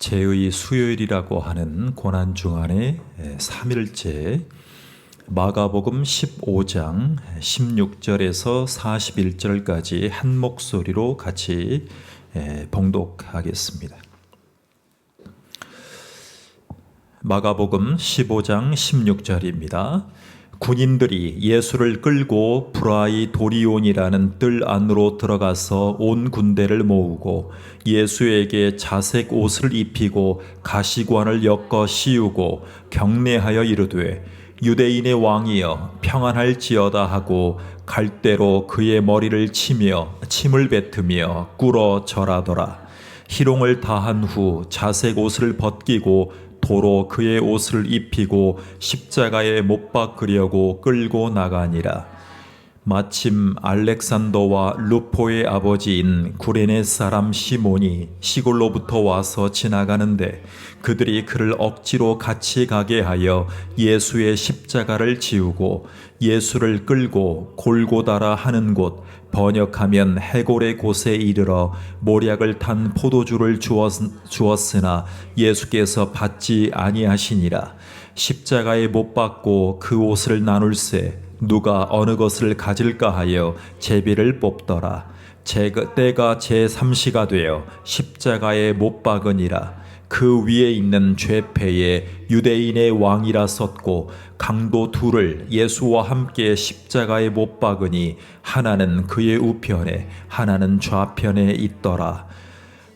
제의 수요일이라고 하는 고난주간의 3일째 마가복음 15장 16절에서 41절까지 한 목소리로 같이 봉독하겠습니다. 마가복음 15장 16절입니다. 군인들이 예수를 끌고 브라이도리온이라는 뜰 안으로 들어가서 온 군대를 모으고 예수에게 자색 옷을 입히고 가시관을 엮어 씌우고 경례하여 이르되 유대인의 왕이여 평안할지어다 하고 갈대로 그의 머리를 치며 침을 뱉으며 꿇어 절하더라. 희롱을 다한 후 자색 옷을 벗기고 도로 그의 옷을 입히고 십자가에 못 박으려고 끌고 나가니라. 마침 알렉산더와 루포의 아버지인 구레네 사람 시몬이 시골로부터 와서 지나가는데 그들이 그를 억지로 같이 가게 하여 예수의 십자가를 지우고 예수를 끌고 골고다라 하는 곳, 번역하면 해골의 곳에 이르러 모략을 탄 포도주를 주었으나 예수께서 받지 아니하시니라. 십자가에 못 박고 그 옷을 나눌세 누가 어느 것을 가질까 하여 제비를 뽑더라. 때가 제3시가 되어 십자가에 못 박으니라. 그 위에 있는 죄패에 유대인의 왕이라 썼고 강도 둘을 예수와 함께 십자가에 못 박으니 하나는 그의 우편에 하나는 좌편에 있더라.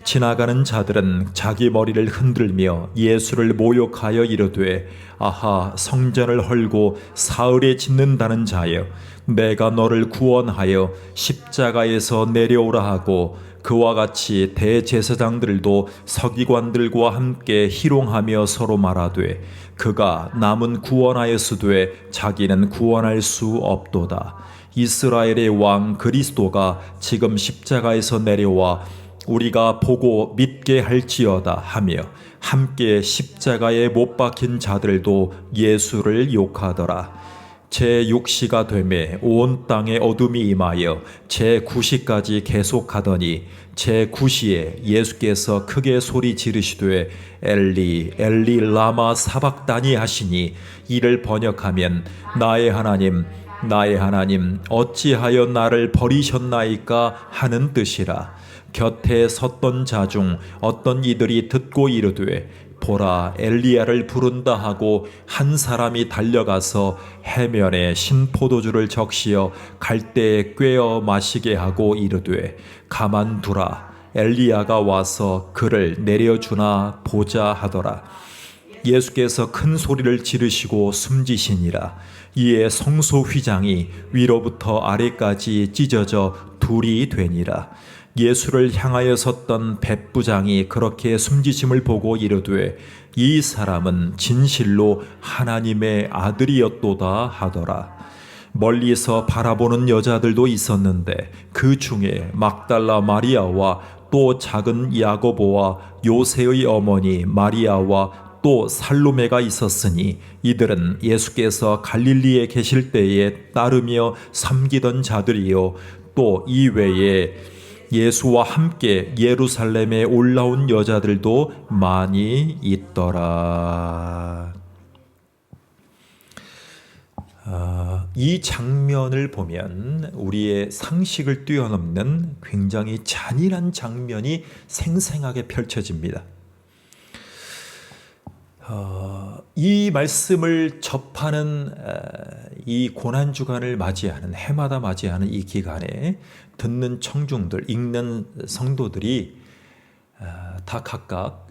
지나가는 자들은 자기 머리를 흔들며 예수를 모욕하여 이르되 아하 성전을 헐고 사흘에 짓는다는 자여 내가 너를 구원하여 십자가에서 내려오라 하고 그와 같이 대제사장들도 서기관들과 함께 희롱하며 서로 말하되 그가 남은 구원하였으되 자기는 구원할 수 없도다. 이스라엘의 왕 그리스도가 지금 십자가에서 내려와 우리가 보고 믿게 할지어다 하며 함께 십자가에 못 박힌 자들도 예수를 욕하더라. 제6시가 되매 온 땅에 어둠이 임하여 제9시까지 계속하더니 제9시에 예수께서 크게 소리 지르시되 엘리 엘리 라마 사박다니 하시니 이를 번역하면 나의 하나님 어찌하여 나를 버리셨나이까 하는 뜻이라. 곁에 섰던 자 중 어떤 이들이 듣고 이르되 보라 엘리야를 부른다 하고 한 사람이 달려가서 해면에 신포도주를 적시어 갈대에 꿰어 마시게 하고 이르되 가만두라 엘리야가 와서 그를 내려주나 보자 하더라. 예수께서 큰 소리를 지르시고 숨지시니라. 이에 성소 휘장이 위로부터 아래까지 찢어져 둘이 되니라. 예수를 향하여 섰던 백부장이 그렇게 숨지심을 보고 이르되 이 사람은 진실로 하나님의 아들이었도다 하더라. 멀리서 바라보는 여자들도 있었는데 그 중에 막달라 마리아와 또 작은 야고보와 요새의 어머니 마리아와 또 살로메가 있었으니 이들은 예수께서 갈릴리에 계실 때에 따르며 섬기던 자들이요 또 이외에 예수와 함께 예루살렘에 올라온 여자들도 많이 있더라. 이 장면을 보면 우리의 상식을 뛰어넘는 굉장히 잔인한 장면이 생생하게 펼쳐집니다. 이 말씀을 접하는 이 고난주간을 맞이하는 해마다 맞이하는 이 기간에 듣는 청중들, 읽는 성도들이 다 각각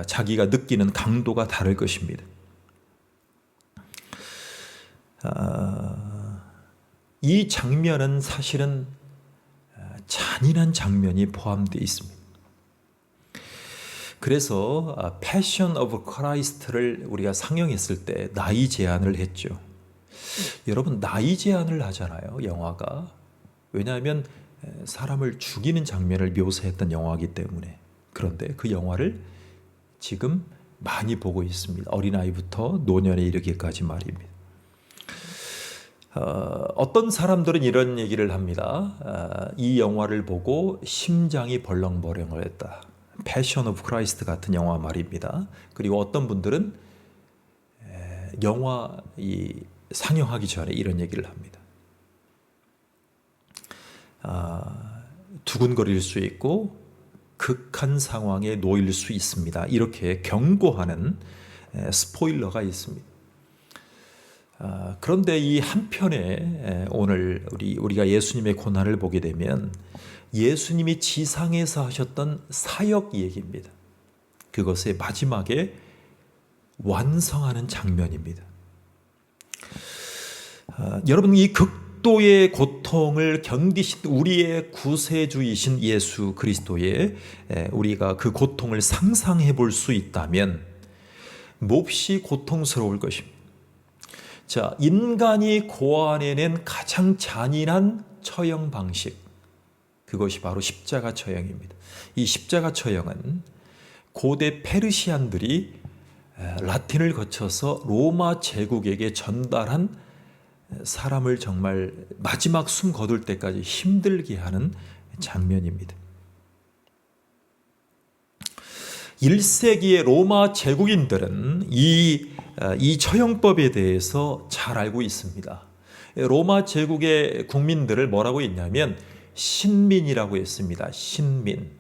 자기가 느끼는 강도가 다를 것입니다. 이 장면은 사실은 잔인한 장면이 포함되어 있습니다. 그래서 패션 오브 크라이스트를 우리가 상영했을 때 나이 제한을 했죠. 여러분 나이 제한을 하잖아요, 영화가. 왜냐하면 사람을 죽이는 장면을 묘사했던 영화이기 때문에. 그런데 그 영화를 지금 많이 보고 있습니다. 어린아이부터 노년에 이르기까지 말입니다. 어떤 사람들은 이런 얘기를 합니다. 이 영화를 보고 심장이 벌렁벌렁을 했다. 패션 오브 크라이스트 같은 영화 말입니다. 그리고 어떤 분들은 영화 상영하기 전에 이런 얘기를 합니다. 두근거릴 수 있고 극한 상황에 놓일 수 있습니다. 이렇게 경고하는 스포일러가 있습니다. 그런데 이 한편에 오늘 우리가 예수님의 고난을 보게 되면 예수님이 지상에서 하셨던 사역 얘기입니다. 그것의 마지막에 완성하는 장면입니다. 여러분, 이 극도의 고통을 견디신 우리의 구세주이신 예수 그리스도의 우리가 그 고통을 상상해 볼 수 있다면 몹시 고통스러울 것입니다. 자, 인간이 고안해낸 가장 잔인한 처형 방식, 그것이 바로 십자가 처형입니다. 이 십자가 처형은 고대 페르시안들이 라틴을 거쳐서 로마 제국에게 전달한 사람을 정말 마지막 숨 거둘 때까지 힘들게 하는 장면입니다. 1세기의 로마 제국인들은 이 처형법에 대해서 잘 알고 있습니다. 로마 제국의 국민들을 뭐라고 했냐면 신민이라고 했습니다. 신민.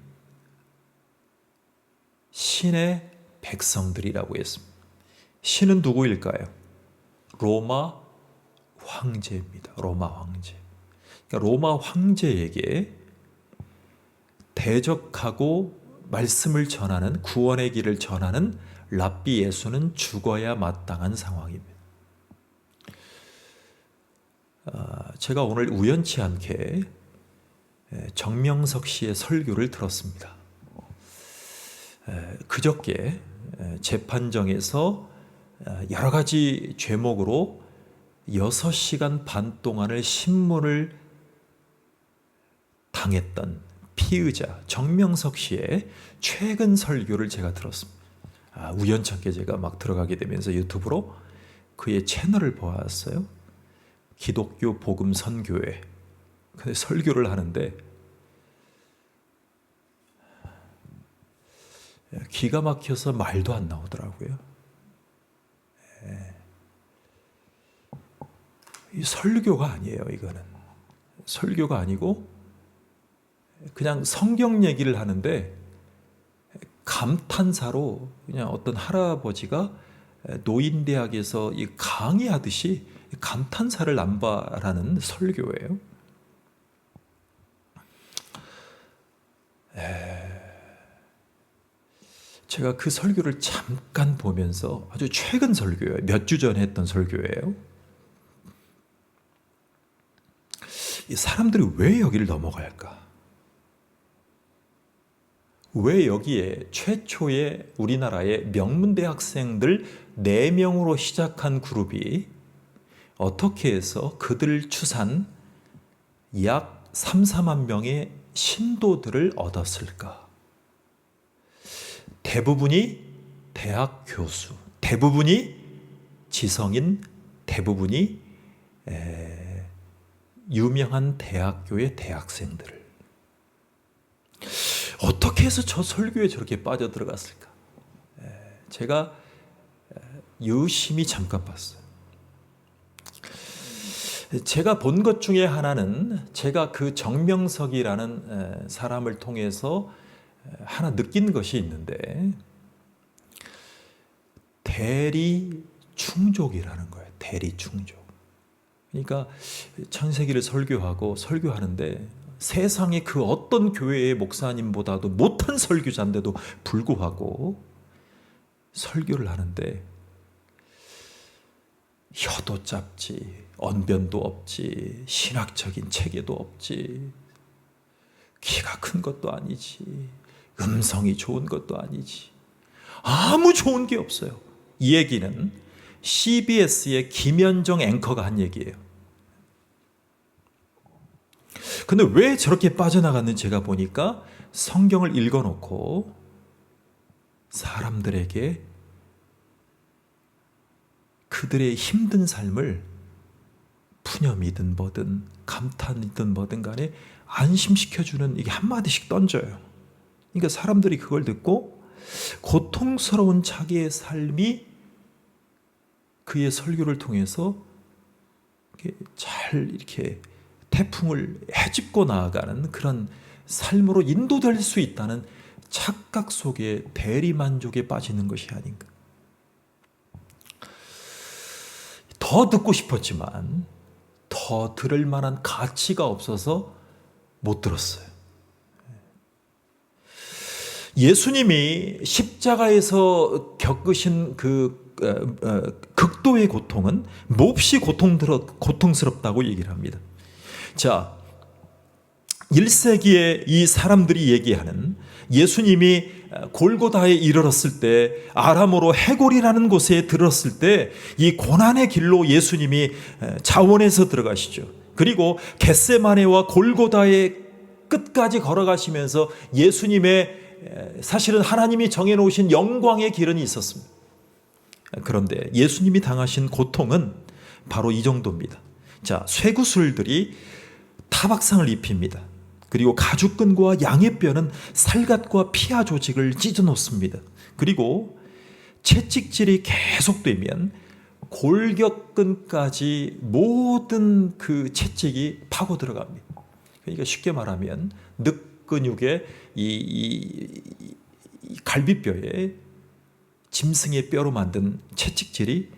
신의 백성들이라고 했습니다. 신은 누구일까요? 로마 황제입니다. 로마 황제. 그러니까 로마 황제에게 대적하고 말씀을 전하는, 구원의 길을 전하는 랍비 예수는 죽어야 마땅한 상황입니다. 제가 오늘 우연치 않게 정명석 씨의 설교를 들었습니다. 그저께 재판정에서 여러 가지 죄목으로 6시간 반 동안을 신문을 당했던 피의자 정명석 씨의 최근 설교를 제가 들었습니다. 우연찮게 제가 막 들어가게 되면서 유튜브로 그의 채널을 보았어요. 기독교 복음 선교회. 근데 설교를 하는데 기가 막혀서 말도 안 나오더라고요. 이 설교가 아니에요. 이거는 설교가 아니고 그냥 성경 얘기를 하는데 감탄사로 그냥 어떤 할아버지가 노인대학에서 강의하듯이 감탄사를 남발하는 설교예요. 제가 그 설교를 잠깐 보면서 아주 최근 설교예요. 몇 주 전에 했던 설교예요. 이 사람들이 왜 여기를 넘어갈까? 왜 여기에 최초의 우리나라의 명문대학생들 4명으로 시작한 그룹이 어떻게 해서 그들 추산 약 3, 4만 명의 신도들을 얻었을까? 대부분이 대학 교수, 대부분이 지성인, 대부분이 유명한 대학교의 대학생들. 어떻게 해서 저 설교에 저렇게 빠져들어갔을까? 제가 유심히 잠깐 봤어요. 제가 본 것 중에 하나는 제가 그 정명석이라는 사람을 통해서 하나 느낀 것이 있는데 대리충족이라는 거예요. 대리충족. 그러니까 창세기를 설교하는데 세상에 그 어떤 교회의 목사님보다도 못한 설교자인데도 불구하고 설교를 하는데 혀도 짧지, 언변도 없지, 신학적인 체계도 없지, 키가 큰 것도 아니지, 음성이 좋은 것도 아니지, 아무 좋은 게 없어요. 이 얘기는 CBS의 김현정 앵커가 한 얘기예요. 근데 왜 저렇게 빠져나갔는지 제가 보니까 성경을 읽어놓고 사람들에게 그들의 힘든 삶을 푸념이든 뭐든 감탄이든 뭐든 간에 안심시켜주는 이게 한마디씩 던져요. 그러니까 사람들이 그걸 듣고 고통스러운 자기의 삶이 그의 설교를 통해서 잘 이렇게 태풍을 헤집고 나아가는 그런 삶으로 인도될 수 있다는 착각 속에 대리만족에 빠지는 것이 아닌가. 더 듣고 싶었지만 더 들을 만한 가치가 없어서 못 들었어요. 예수님이 십자가에서 겪으신 그 극도의 고통은 몹시 고통스럽다고 얘기를 합니다. 자, 1세기에 이 사람들이 얘기하는 예수님이 골고다에 이르렀을 때 아람어로 해골이라는 곳에 들었을 때 이 고난의 길로 예수님이 자원해서 들어가시죠. 그리고 겟세마네와 골고다의 끝까지 걸어가시면서 예수님의 사실은 하나님이 정해놓으신 영광의 길은 있었습니다. 그런데 예수님이 당하신 고통은 바로 이 정도입니다. 자, 쇠구슬들이 타박상을 입힙니다. 그리고 가죽끈과 양의 뼈는 살갗과 피하 조직을 찢어 놓습니다. 그리고 채찍질이 계속되면 골격근까지 모든 그 채찍이 파고 들어갑니다. 그러니까 쉽게 말하면 늑근육의 이 갈비뼈에 짐승의 뼈로 만든 채찍질이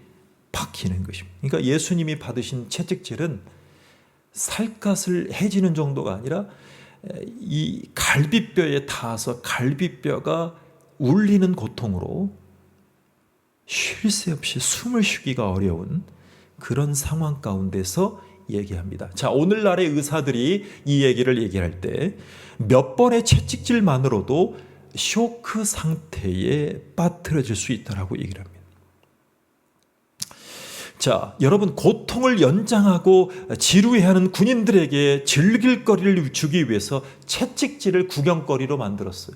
박히는 것입니다. 그러니까 예수님이 받으신 채찍질은 살갗을 해지는 정도가 아니라 이 갈비뼈에 닿아서 갈비뼈가 울리는 고통으로 쉴 새 없이 숨을 쉬기가 어려운 그런 상황 가운데서 얘기합니다. 자, 오늘날의 의사들이 이 얘기를 얘기할 때 몇 번의 채찍질만으로도 쇼크 상태에 빠뜨려질 수 있다라고 얘기를 합니다. 자, 여러분, 고통을 연장하고 지루해하는 군인들에게 즐길 거리를 주기 위해서 채찍질을 구경거리로 만들었어요.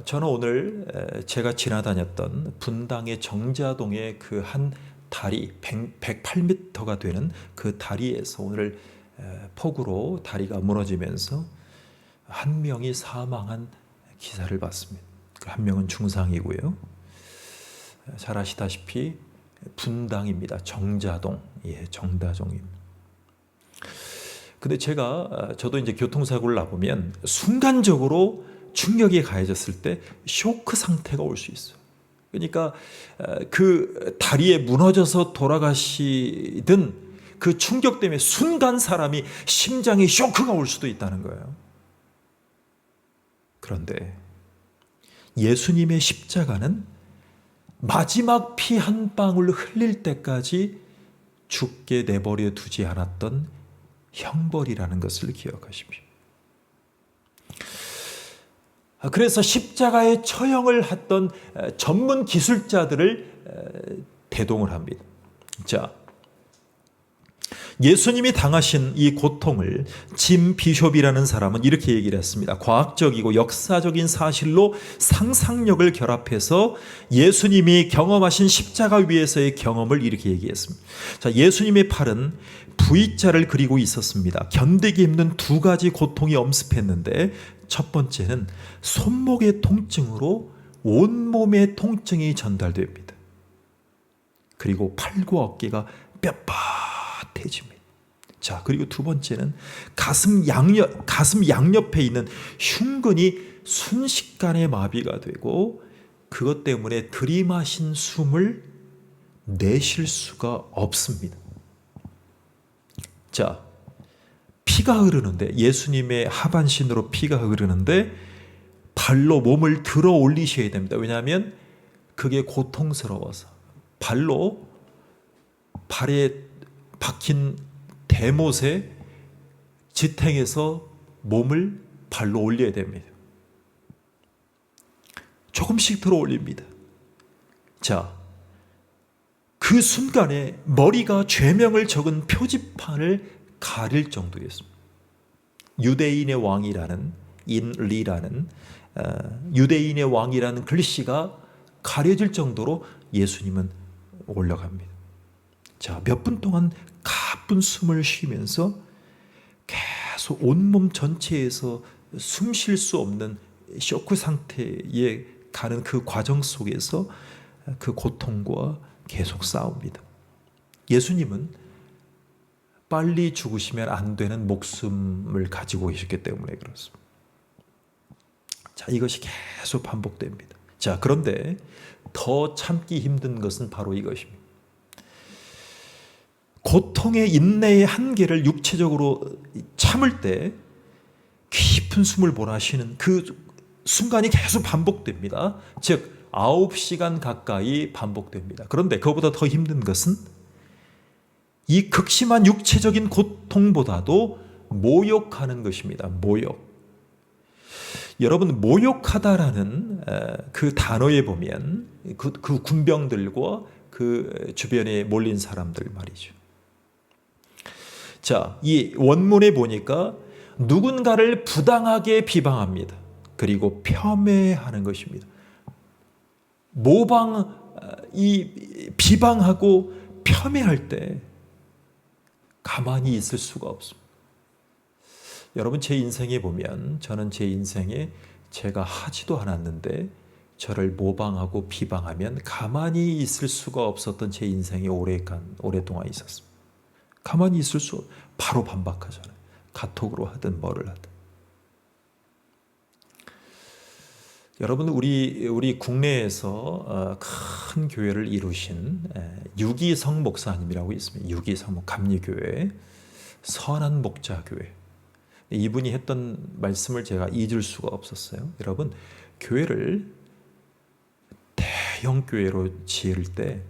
저는 오늘 제가 지나다녔던 분당의 정자동의 그 한 다리 108m가 되는 그 다리에서 오늘 폭우로 다리가 무너지면서 한 명이 사망한 기사를 봤습니다. 한 명은 중상이고요. 잘 아시다시피 분당입니다. 정자동, 정다종입니다. 근데 저도 이제 교통사고를 나보면 순간적으로 충격이 가해졌을 때 쇼크 상태가 올 수 있어요. 그러니까 그 다리에 무너져서 돌아가시든 그 충격 때문에 순간 사람이 심장에 쇼크가 올 수도 있다는 거예요. 그런데 예수님의 십자가는 마지막 피 한 방울 흘릴 때까지 죽게 내버려 두지 않았던 형벌이라는 것을 기억하십시오. 그래서 십자가의 처형을 했던 전문 기술자들을 대동을 합니다. 자, 예수님이 당하신 이 고통을 짐 비숍이라는 사람은 이렇게 얘기를 했습니다. 과학적이고 역사적인 사실로 상상력을 결합해서 예수님이 경험하신 십자가 위에서의 경험을 이렇게 얘기했습니다. 자, 예수님의 팔은 V자를 그리고 있었습니다. 견디기 힘든 두 가지 고통이 엄습했는데 첫 번째는 손목의 통증으로 온몸의 통증이 전달됩니다. 그리고 팔과 어깨가 뻣뻣해집니다. 자, 그리고 두 번째는 가슴 양옆에 있는 흉근이 순식간에 마비가 되고 그것 때문에 들이마신 숨을 내쉴 수가 없습니다. 자, 피가 흐르는데 예수님의 하반신으로 피가 흐르는데 발로 몸을 들어 올리셔야 됩니다. 왜냐하면 그게 고통스러워서 발에 박힌 대못에 지탱해서 몸을 발로 올려야 됩니다. 조금씩 들어 올립니다. 자, 그 순간에 머리가 죄명을 적은 표지판을 가릴 정도였습니다. 유대인의 왕이라는 인리라는 유대인의 왕이라는 글씨가 가려질 정도로 예수님은 올라갑니다. 자, 몇 분 동안 가쁜 숨을 쉬면서 계속 온몸 전체에서 숨 쉴 수 없는 쇼크 상태에 가는 그 과정 속에서 그 고통과 계속 싸웁니다. 예수님은 빨리 죽으시면 안 되는 목숨을 가지고 계셨기 때문에 그렇습니다. 자, 이것이 계속 반복됩니다. 자, 그런데 더 참기 힘든 것은 바로 이것입니다. 고통의 인내의 한계를 육체적으로 참을 때 깊은 숨을 몰아쉬는 그 순간이 계속 반복됩니다. 즉 9시간 가까이 반복됩니다. 그런데 그보다 더 힘든 것은 이 극심한 육체적인 고통보다도 모욕하는 것입니다. 모욕. 여러분, 모욕하다라는 그 단어에 보면 그 군병들과 그 주변에 몰린 사람들 말이죠. 자, 이 원문에 보니까 누군가를 부당하게 비방합니다. 그리고 폄훼하는 것입니다. 이 비방하고 폄훼할 때 가만히 있을 수가 없습니다. 여러분, 제 인생에 보면 저는 제 인생에 제가 하지도 않았는데 저를 모방하고 비방하면 가만히 있을 수가 없었던 제 인생이 오랫동안 있었습니다. 가만히 있을 수 없어요. 바로 반박하잖아요. 카톡으로 하든 뭐를 하든. 여러분, 우리 국내에서 큰 교회를 이루신 유기성 목사님이라고 있습니다. 유기성 감리교회 선한 목자교회. 이분이 했던 말씀을 제가 잊을 수가 없었어요. 여러분, 교회를 대형 교회로 지을 때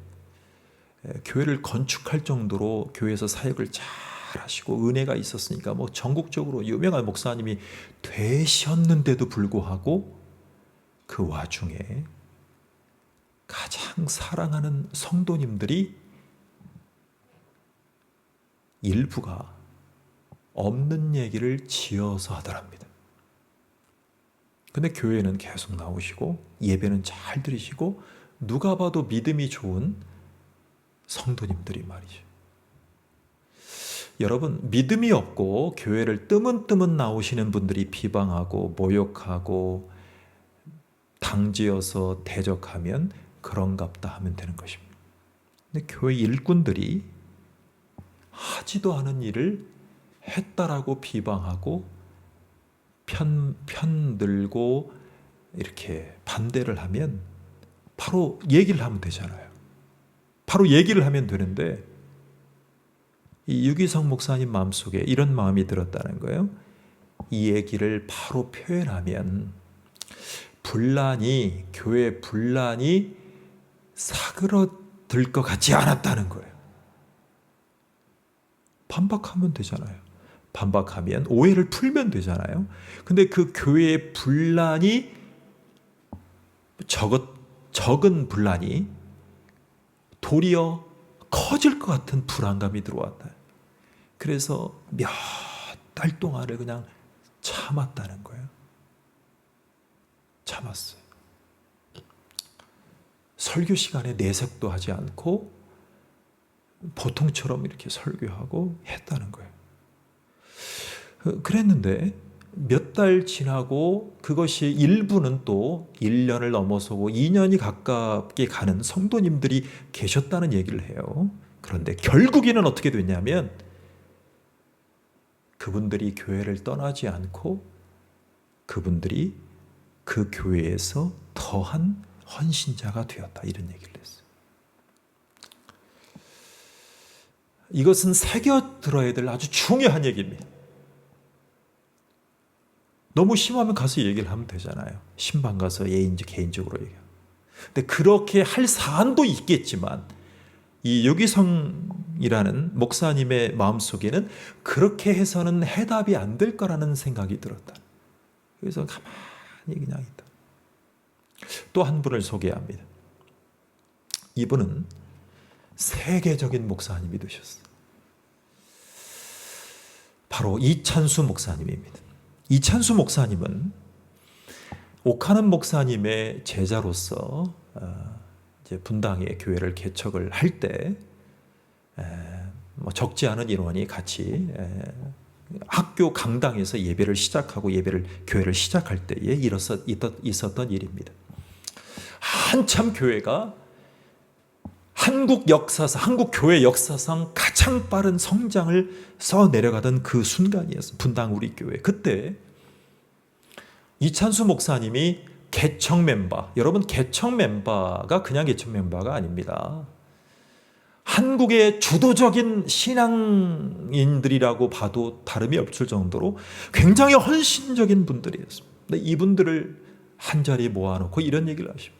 교회를 건축할 정도로 교회에서 사역을 잘 하시고 은혜가 있었으니까 뭐 전국적으로 유명한 목사님이 되셨는데도 불구하고 그 와중에 가장 사랑하는 성도님들이 일부가 없는 얘기를 지어서 하더랍니다. 근데 교회는 계속 나오시고 예배는 잘 드리시고 누가 봐도 믿음이 좋은 성도님들이 말이죠. 여러분, 믿음이 없고 교회를 뜨문뜨문 나오시는 분들이 비방하고 모욕하고 당지어서 대적하면 그런갑다 하면 되는 것입니다. 근데 교회 일꾼들이 하지도 않은 일을 했다라고 비방하고 편들고 이렇게 반대를 하면 바로 얘기를 하면 되잖아요. 바로 얘기를 하면 되는데 이 유기성 목사님 마음속에 이런 마음이 들었다는 거예요. 이 얘기를 바로 표현하면 교회 분란이 사그러들 것 같지 않았다는 거예요. 반박하면 되잖아요. 반박하면 오해를 풀면 되잖아요. 근데 그 교회의 분란이 적은 분란이 도리어 커질 것 같은 불안감이 들어왔다. 그래서 몇 달 동안을 그냥 참았다는 거예요. 참았어요. 설교 시간에 내색도 하지 않고 보통처럼 이렇게 설교하고 했다는 거예요. 그랬는데 몇 달 지나고 그것이 일부는 또 1년을 넘어서고 2년이 가깝게 가는 성도님들이 계셨다는 얘기를 해요. 그런데 결국에는 어떻게 됐냐면 그분들이 교회를 떠나지 않고 그분들이 그 교회에서 더한 헌신자가 되었다. 이런 얘기를 했어요. 이것은 새겨들어야 될 아주 중요한 얘기입니다. 너무 심하면 가서 얘기를 하면 되잖아요. 신방 가서 개인적으로 얘기하고. 근데 그렇게 할 사안도 있겠지만 이 유기성이라는 목사님의 마음속에는 그렇게 해서는 해답이 안 될 거라는 생각이 들었다. 그래서 가만히 그냥 있다. 또 한 분을 소개합니다. 이분은 세계적인 목사님이 되셨어요. 바로 이찬수 목사님입니다. 이찬수 목사님은 오카는 목사님의 제자로서 이제 분당의 교회를 개척을 할 때 적지 않은 인원이 같이 학교 강당에서 예배를 시작하고 교회를 시작할 때에 있었던 일입니다. 한참 교회가 한국 교회 역사상 가장 빠른 성장을 써 내려가던 그 순간이었어요. 분당 우리 교회. 그때 이찬수 목사님이 개척 멤버, 여러분 개척 멤버가 그냥 개척 멤버가 아닙니다. 한국의 주도적인 신앙인들이라고 봐도 다름이 없을 정도로 굉장히 헌신적인 분들이었습니다. 이분들을 한자리에 모아놓고 이런 얘기를 하십니다.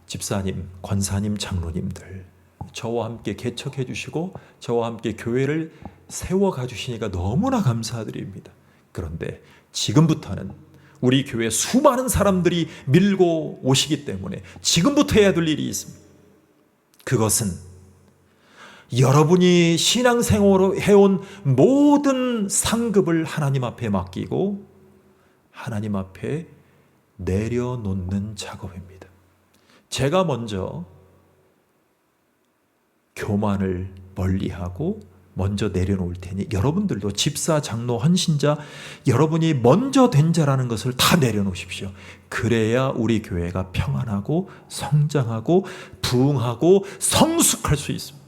집사님, 권사님, 장로님들, 저와 함께 개척해 주시고 저와 함께 교회를 세워가 주시니까 너무나 감사드립니다. 그런데 지금부터는 우리 교회 수많은 사람들이 밀고 오시기 때문에 지금부터 해야 될 일이 있습니다. 그것은 여러분이 신앙생활로 해온 모든 상급을 하나님 앞에 맡기고 하나님 앞에 내려놓는 작업입니다. 제가 먼저 교만을 멀리하고 먼저 내려놓을 테니 여러분들도 집사, 장로, 헌신자 여러분이 먼저 된 자라는 것을 다 내려놓으십시오. 그래야 우리 교회가 평안하고 성장하고 부흥하고 성숙할 수 있습니다.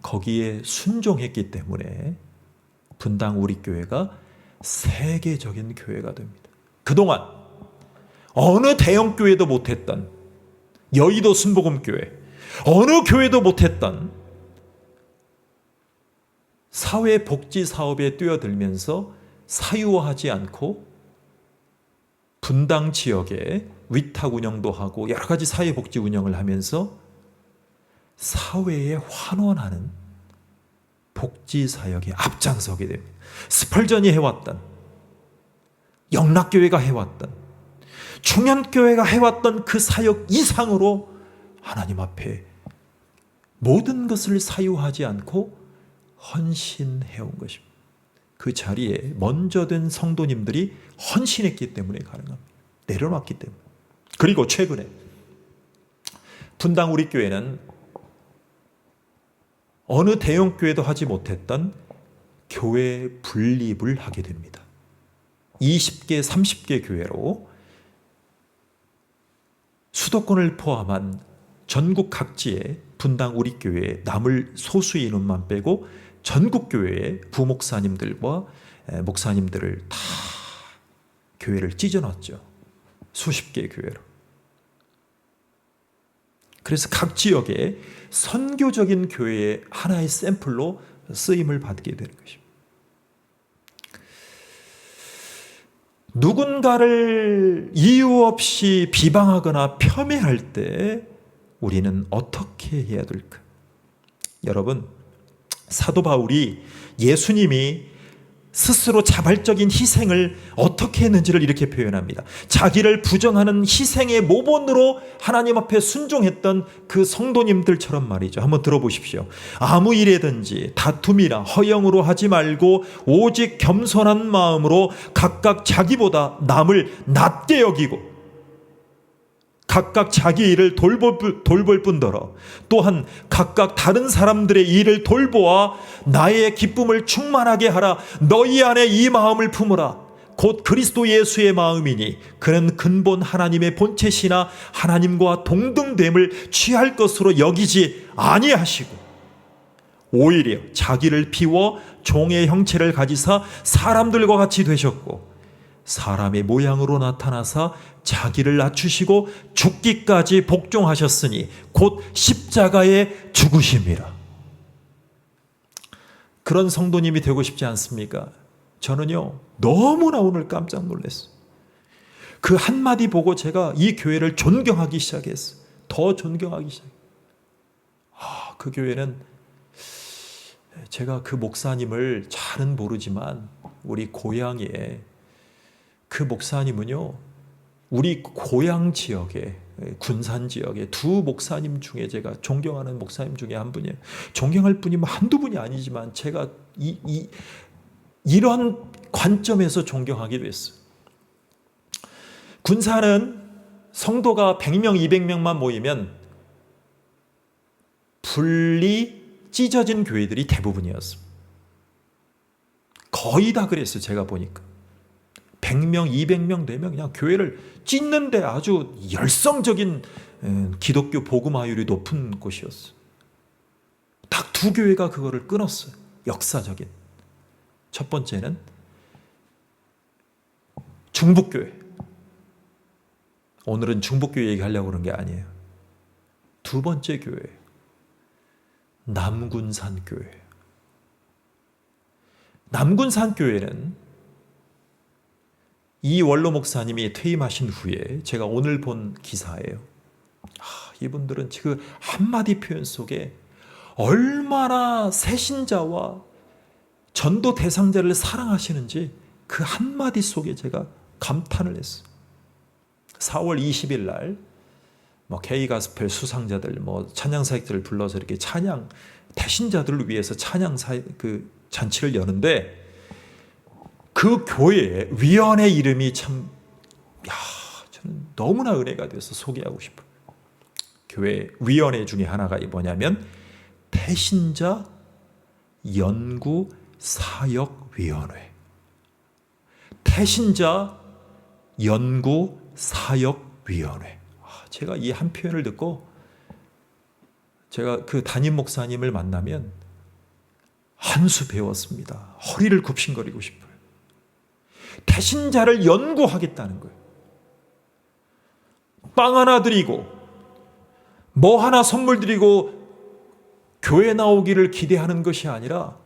거기에 순종했기 때문에 분당 우리 교회가 세계적인 교회가 됩니다. 그동안 어느 대형교회도 못했던 여의도 순복음교회, 어느 교회도 못했던 사회복지사업에 뛰어들면서 사유화하지 않고 분당 지역에 위탁 운영도 하고 여러 가지 사회복지 운영을 하면서 사회에 환원하는 복지사역에 앞장서게 됩니다. 스펄전이 해왔던, 영락교회가 해왔던, 충현교회가 해왔던 그 사역 이상으로 하나님 앞에 모든 것을 사유하지 않고 헌신해온 것입니다. 그 자리에 먼저 된 성도님들이 헌신했기 때문에 가능합니다. 내려놨기 때문에. 그리고 최근에 분당 우리 교회는 어느 대형교회도 하지 못했던 교회 분립을 하게 됩니다. 20개, 30개 교회로 수도권을 포함한 전국 각지에 분당 우리 교회에 남을 소수의 인원만 빼고 전국 교회에 부목사님들과 목사님들을 다 교회를 찢어놨죠. 수십 개의 교회로. 그래서 각 지역에 선교적인 교회의 하나의 샘플로 쓰임을 받게 되는 것입니다. 누군가를 이유 없이 비방하거나 폄훼할 때 우리는 어떻게 해야 될까? 여러분, 사도 바울이 예수님이 스스로 자발적인 희생을 어떻게 했는지를 이렇게 표현합니다. 자기를 부정하는 희생의 모본으로 하나님 앞에 순종했던 그 성도님들처럼 말이죠. 한번 들어보십시오. 아무 일에든지 다툼이나 허영으로 하지 말고 오직 겸손한 마음으로 각각 자기보다 남을 낮게 여기고 각각 자기 일을 돌볼 뿐더러 또한 각각 다른 사람들의 일을 돌보아 나의 기쁨을 충만하게 하라. 너희 안에 이 마음을 품으라. 곧 그리스도 예수의 마음이니 그는 근본 하나님의 본체시나 하나님과 동등됨을 취할 것으로 여기지 아니하시고 오히려 자기를 비워 종의 형체를 가지사 사람들과 같이 되셨고 사람의 모양으로 나타나사 자기를 낮추시고 죽기까지 복종하셨으니 곧 십자가에 죽으심이라. 그런 성도님이 되고 싶지 않습니까? 저는요 너무나 오늘 깜짝 놀랐어요. 그 한마디 보고 제가 이 교회를 존경하기 시작했어요. 더 존경하기 시작했어요. 그 교회는 제가 그 목사님을 잘은 모르지만 우리 고향에 그 목사님은요 우리 고향 지역에 군산 지역에 두 목사님 중에 제가 존경하는 목사님 중에 한 분이에요. 존경할 분이 한두 분이 아니지만 제가 이런 관점에서 존경하기도 했어요. 군산은 성도가 100명, 200명만 모이면 분리 찢어진 교회들이 대부분이었습니다. 거의 다 그랬어요. 제가 보니까 100명, 200명 되면 그냥 교회를 찢는데 아주 열성적인 기독교 복음화율이 높은 곳이었어요. 딱 두 교회가 그거를 끊었어요. 역사적인. 첫 번째는 중북교회. 오늘은 중북교회 얘기하려고 그런 게 아니에요. 두 번째 교회, 남군산교회. 남군산교회는 이원로 목사님이 퇴임하신 후에 제가 오늘 본 기사예요. 이분들은 지금 한마디 표현 속에 얼마나 새신자와 전도 대상자를 사랑하시는지 그 한마디 속에 제가 감탄을 했어요. 4월 20일 날 K가스펠 수상자들, 찬양사역들을 불러서 이렇게 찬양, 대신자들을 위해서 찬양 잔치를 여는데 그 교회의 위원회 이름이 참, 저는 너무나 은혜가 돼서 소개하고 싶어요. 교회 위원회 중에 하나가 뭐냐면 태신자 연구 사역위원회. 태신자 연구 사역위원회. 제가 이 한 표현을 듣고 제가 그 담임 목사님을 만나면 한 수 배웠습니다. 허리를 굽신거리고 싶어요. 태신자를 연구하겠다는 거예요. 빵 하나 드리고 뭐 하나 선물 드리고 교회 나오기를 기대하는 것이 아니라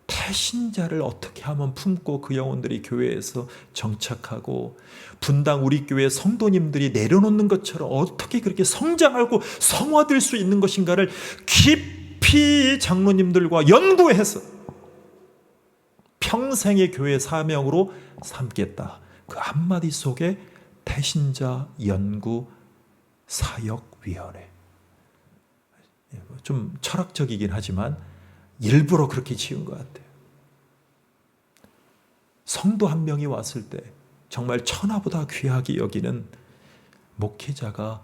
태신자를 어떻게 하면 품고 그 영혼들이 교회에서 정착하고 분당 우리 교회 성도님들이 내려놓는 것처럼 어떻게 그렇게 성장하고 성화될 수 있는 것인가를 깊이 장로님들과 연구해서 평생의 교회 사명으로 삼겠다. 그 한마디 속에 태신자 연구 사역위원회. 좀 철학적이긴 하지만 일부러 그렇게 지은 것 같아요. 성도 한 명이 왔을 때 정말 천하보다 귀하게 여기는 목회자가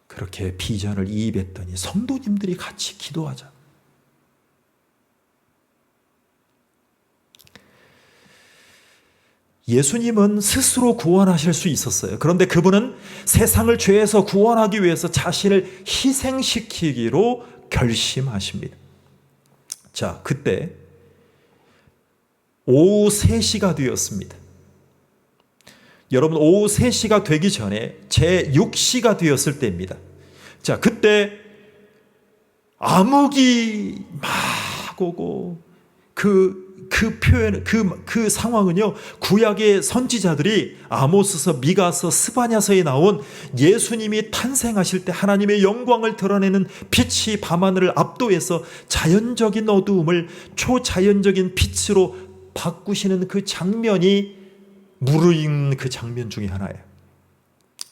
그렇게 비전을 이입했더니 성도님들이 같이 기도하자. 예수님은 스스로 구원하실 수 있었어요. 그런데 그분은 세상을 죄에서 구원하기 위해서 자신을 희생시키기로 결심하십니다. 자, 그때 오후 3시가 되었습니다. 여러분, 오후 3시가 되기 전에 제 6시가 되었을 때입니다. 자, 그때 암흑이 막 오고 그 표현, 그 상황은요, 구약의 선지자들이 아모스서, 미가서, 스바냐서에 나온 예수님이 탄생하실 때 하나님의 영광을 드러내는 빛이 밤하늘을 압도해서 자연적인 어두움을 초자연적인 빛으로 바꾸시는 그 장면이 무르익는 그 장면 중에 하나예요.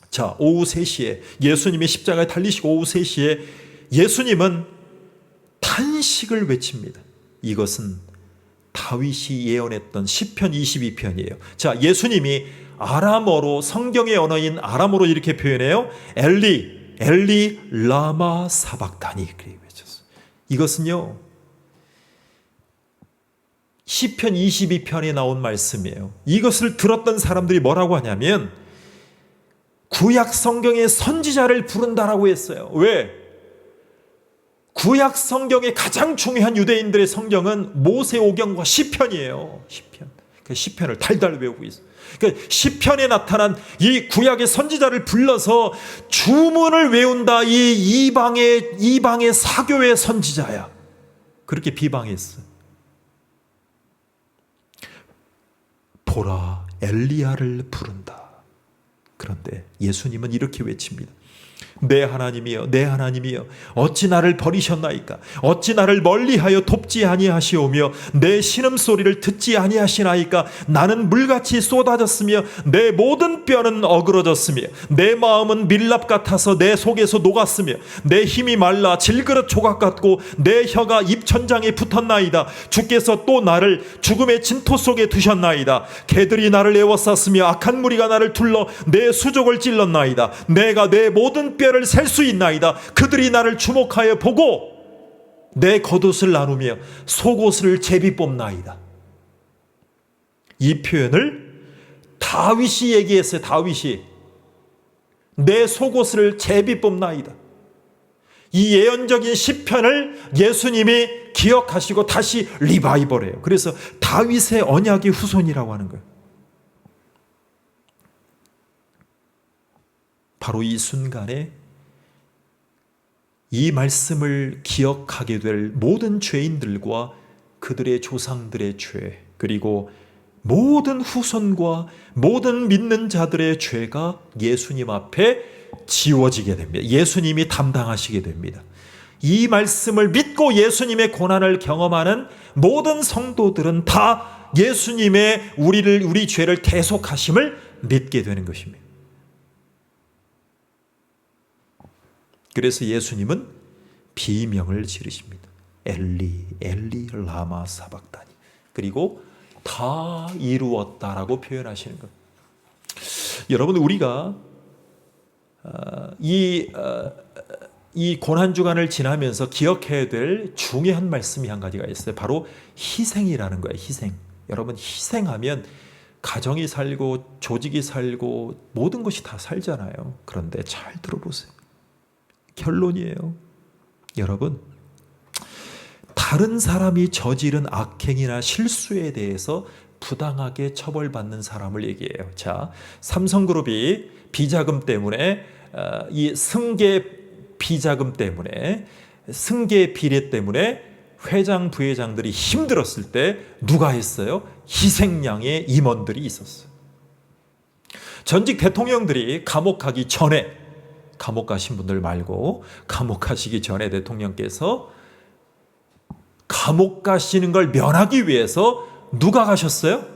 자, 오후 3시에 예수님이 십자가에 달리시고 오후 3시에 예수님은 탄식을 외칩니다. 이것은 다윗이 예언했던 시편 22편이에요. 자, 예수님이 아람어로, 성경의 언어인 아람어로 이렇게 표현해요. 엘리, 엘리 라마 사박다니. 그렇게 외쳤어요. 이것은요, 시편 22편에 나온 말씀이에요. 이것을 들었던 사람들이 뭐라고 하냐면 구약 성경의 선지자를 부른다라고 했어요. 왜? 구약 성경의 가장 중요한 유대인들의 성경은 모세오경과 시편이에요. 시편. 그 시편을 달달 외우고 있어요. 그 시편에 나타난 이 구약의 선지자를 불러서 주문을 외운다. 이 이방의 사교의 선지자야. 그렇게 비방했어요. 보라, 엘리야를 부른다. 그런데 예수님은 이렇게 외칩니다. 내 하나님이여, 내 하나님이여, 어찌 나를 버리셨나이까? 어찌 나를 멀리하여 돕지 아니하시오며 내 신음소리를 듣지 아니하시나이까? 나는 물같이 쏟아졌으며 내 모든 뼈는 어그러졌으며 내 마음은 밀랍 같아서 내 속에서 녹았으며 내 힘이 말라 질그릇 조각 같고 내 혀가 입천장에 붙었나이다. 주께서 또 나를 죽음의 진토 속에 두셨나이다. 개들이 나를 에워쌌으며 악한 무리가 나를 둘러 내 수족을 찔렀나이다. 내가 내 모든 뼈를 셀 수 있나이다. 그들이 나를 주목하여 보고 내 겉옷을 나누며 속옷을 제비 뽑나이다. 이 표현을 다윗이 얘기했어요. 다윗이 내 속옷을 제비 뽑나이다. 이 예언적인 시편을 예수님이 기억하시고 다시 리바이벌해요. 그래서 다윗의 언약의 후손이라고 하는 거예요. 바로 이 순간에 이 말씀을 기억하게 될 모든 죄인들과 그들의 조상들의 죄, 그리고 모든 후손과 모든 믿는 자들의 죄가 예수님 앞에 지워지게 됩니다. 예수님이 담당하시게 됩니다. 이 말씀을 믿고 예수님의 고난을 경험하는 모든 성도들은 다 예수님의 우리 죄를 대속하심을 믿게 되는 것입니다. 그래서 예수님은 비명을 지르십니다. 엘리 엘리 라마 사박다니. 그리고 다 이루었다라고 표현하시는 것. 여러분, 우리가 이 고난주간을 지나면서 기억해야 될 중요한 말씀이 한 가지가 있어요. 바로 희생이라는 거예요. 희생. 여러분, 희생하면 가정이 살고 조직이 살고 모든 것이 다 살잖아요. 그런데 잘 들어보세요. 결론이에요. 여러분, 다른 사람이 저지른 악행이나 실수에 대해서 부당하게 처벌받는 사람을 얘기해요. 자, 삼성그룹이 비자금 때문에 이 승계 비자금 때문에 승계 비리 때문에 회장 부회장들이 힘들었을 때 누가 했어요? 희생양의 임원들이 있었어요. 전직 대통령들이 감옥 가기 전에, 감옥 가신 분들 말고 감옥 가시기 전에 대통령께서 감옥 가시는 걸 면하기 위해서 누가 가셨어요?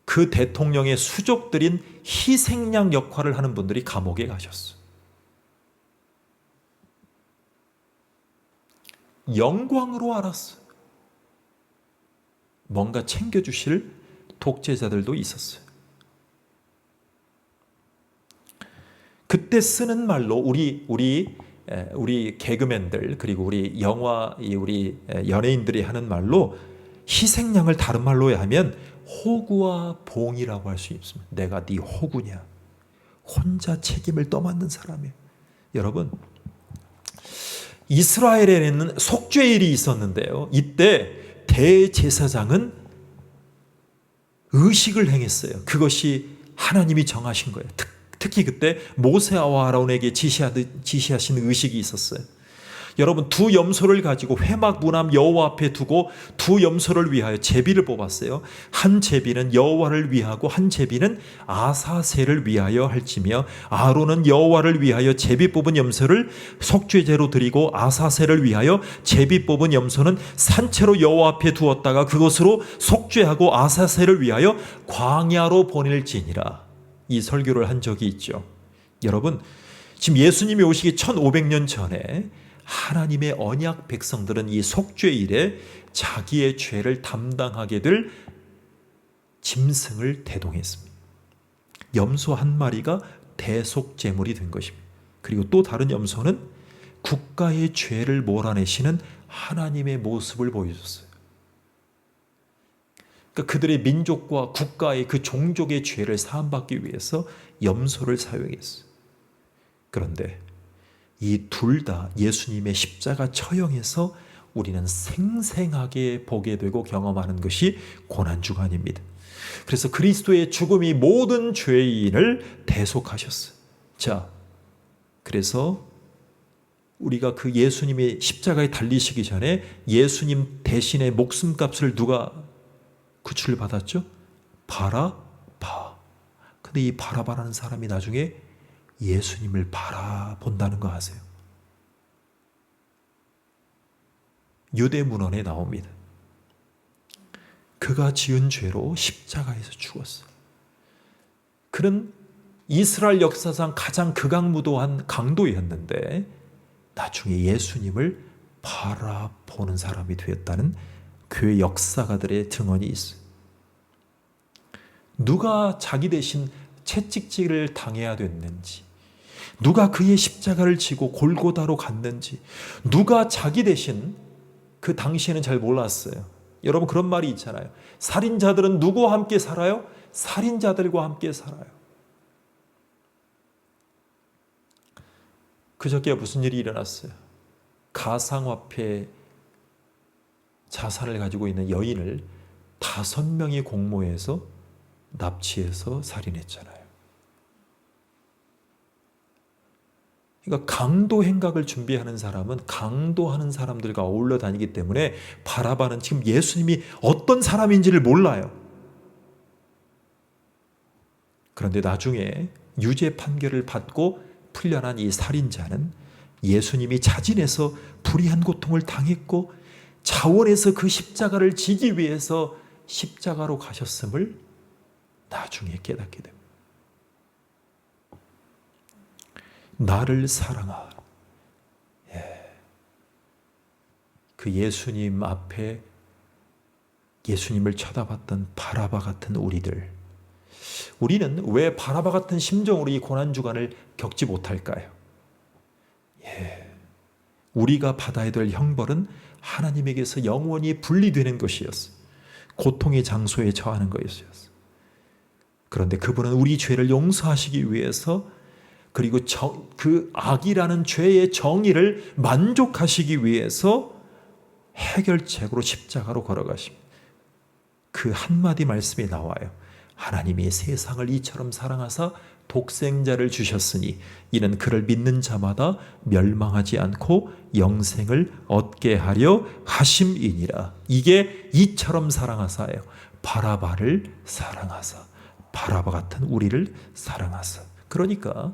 그 대통령의 수족들인 희생양 역할을 하는 분들이 감옥에 가셨어요. 영광으로 알았어요. 뭔가 챙겨주실 독재자들도 있었어요. 그때 쓰는 말로 우리 개그맨들, 그리고 우리 우리 연예인들이 하는 말로 희생양을 다른 말로 하면 호구와 봉이라고 할 수 있습니다. 내가 네 호구냐? 혼자 책임을 떠맡는 사람이에요. 여러분, 이스라엘에는 속죄일이 있었는데요. 이때 대제사장은 의식을 행했어요. 그것이 하나님이 정하신 거예요. 특히 그때 모세와 아론에게 지시하신 의식이 있었어요. 여러분, 두 염소를 가지고 회막 문 앞 여호와 앞에 두고 두 염소를 위하여 제비를 뽑았어요. 한 제비는 여호와를 위하고 한 제비는 아사셀을 위하여 할지며, 아론은 여호와를 위하여 제비 뽑은 염소를 속죄제로 드리고 아사셀을 위하여 제비 뽑은 염소는 산채로 여호와 앞에 두었다가 그것으로 속죄하고 아사셀을 위하여 광야로 보낼지니라. 이 설교를 한 적이 있죠. 여러분, 지금 예수님이 오시기 1500년 전에 하나님의 언약 백성들은 이 속죄일에 자기의 죄를 담당하게 될 짐승을 대동했습니다. 염소 한 마리가 대속제물이 된 것입니다. 그리고 또 다른 염소는 국가의 죄를 몰아내시는 하나님의 모습을 보여줬어요. 그러니까 그들의 민족과 국가의 그 종족의 죄를 사함받기 위해서 염소를 사용했어요. 그런데 이 둘 다 예수님의 십자가 처형에서 우리는 생생하게 보게 되고 경험하는 것이 고난주간입니다. 그래서 그리스도의 죽음이 모든 죄인을 대속하셨어요. 자, 그래서 우리가 그 예수님의 십자가에 달리시기 전에 예수님 대신에 목숨값을 누가 구출을 받았죠? 바라바. 근데 이 바라바라는 사람이 나중에 예수님을 바라본다는 거 아세요? 유대문헌에 나옵니다. 그가 지은 죄로 십자가에서 죽었어요. 그는 이스라엘 역사상 가장 극악무도한 강도였는데 나중에 예수님을 바라보는 사람이 되었다는 교회 역사가들의 증언이 있어요. 누가 자기 대신 채찍질을 당해야 됐는지, 누가 그의 십자가를 지고 골고다로 갔는지, 누가 자기 대신, 그 당시에는 잘 몰랐어요. 여러분, 그런 말이 있잖아요. 살인자들은 누구와 함께 살아요? 살인자들과 함께 살아요. 그저께 무슨 일이 일어났어요? 가상화폐 자산을 가지고 있는 여인을 5명이 공모해서 납치해서 살인했잖아요. 그러니까 강도 행각을 준비하는 사람은 강도하는 사람들과 어울려 다니기 때문에 바라바는 지금 예수님이 어떤 사람인지를 몰라요. 그런데 나중에 유죄 판결을 받고 풀려난 이 살인자는 예수님이 자진해서 불의한 고통을 당했고 자원해서 그 십자가를 지기 위해서 십자가로 가셨음을 나중에 깨닫게 됩니다. 나를 사랑하라. 그 예수님 앞에 예수님을 쳐다봤던 바라바 같은 우리는 왜 바라바 같은 심정으로 이 고난주간을 겪지 못할까요? 우리가 받아야 될 형벌은 하나님에게서 영원히 분리되는 것이었어요. 고통의 장소에 처하는 것이었어요. 그런데 그분은 우리 죄를 용서하시기 위해서, 그리고 그 악이라는 죄의 정의를 만족하시기 위해서 해결책으로 십자가로 걸어가십니다. 그 한마디 말씀이 나와요. 하나님이 세상을 이처럼 사랑하사 독생자를 주셨으니 이는 그를 믿는 자마다 멸망하지 않고 영생을 얻게 하려 하심이니라. 이게 이처럼 사랑하사예요. 바라바를 사랑하사, 바라바 같은 우리를 사랑하사. 그러니까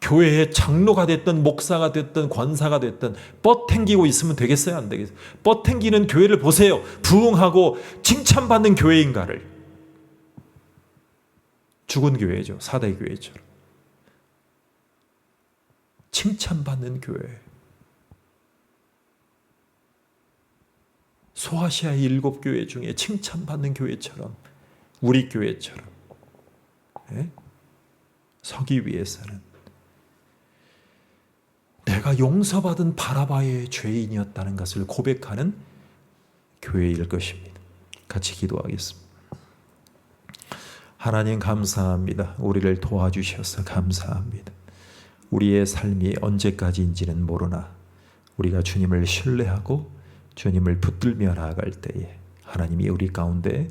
교회의 장로가 됐든 목사가 됐든 권사가 됐든 뻗탱기고 있으면 되겠어요? 안 되겠어요? 뻗탱기는 교회를 보세요. 부흥하고 칭찬받는 교회인가를. 죽은 교회죠. 4대 교회처럼. 칭찬받는 교회. 소아시아의 7교회 중에 칭찬받는 교회처럼, 우리 교회처럼 서기 위해서는 내가 용서받은 바라바의 죄인이었다는 것을 고백하는 교회일 것입니다. 같이 기도하겠습니다. 하나님 감사합니다. 우리를 도와주셔서 감사합니다. 우리의 삶이 언제까지인지는 모르나 우리가 주님을 신뢰하고 주님을 붙들며 나아갈 때에 하나님이 우리 가운데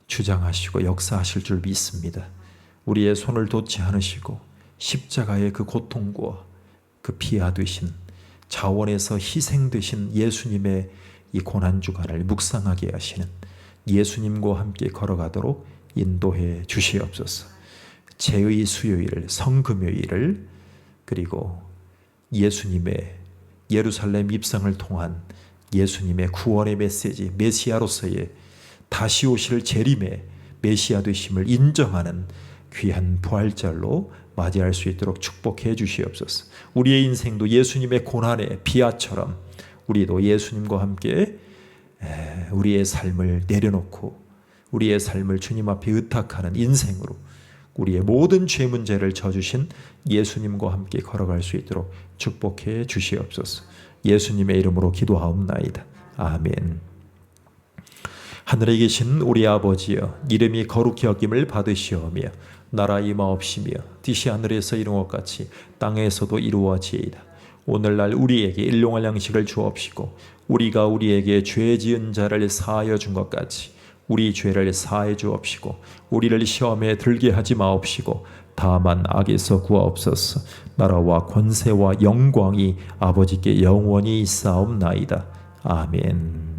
주장하시고 역사하실 줄 믿습니다. 우리의 손을 돋지 않으시고 십자가의 그 고통과 그 피아 되신, 자원에서 희생되신 예수님의 이 고난주간을 묵상하게 하시는 예수님과 함께 걸어가도록 인도해 주시옵소서. 제의 수요일, 성금요일을, 그리고 예수님의 예루살렘 입성을 통한 예수님의 구원의 메시지, 메시아로서의 다시 오실 재림의 메시아 되심을 인정하는 귀한 부활절로 맞이할 수 있도록 축복해 주시옵소서. 우리의 인생도 예수님의 고난의 비아처럼 우리도 예수님과 함께 우리의 삶을 내려놓고 우리의 삶을 주님 앞에 의탁하는 인생으로 우리의 모든 죄 문제를 져주신 예수님과 함께 걸어갈 수 있도록 축복해 주시옵소서. 예수님의 이름으로 기도하옵나이다. 아멘. 하늘에 계신 우리 아버지여, 이름이 거룩히 여김을 받으시오며 나라 임하옵시며 뜻이 하늘에서 이룬 것 같이 땅에서도 이루어지이다. 오늘날 우리에게 일용할 양식을 주옵시고 우리가 우리에게 죄 지은 자를 사하여 준 것 같이 우리 죄를 사해 주옵시고 우리를 시험에 들게 하지 마옵시고 다만 악에서 구하옵소서. 나라와 권세와 영광이 아버지께 영원히 있사옵나이다. 아멘.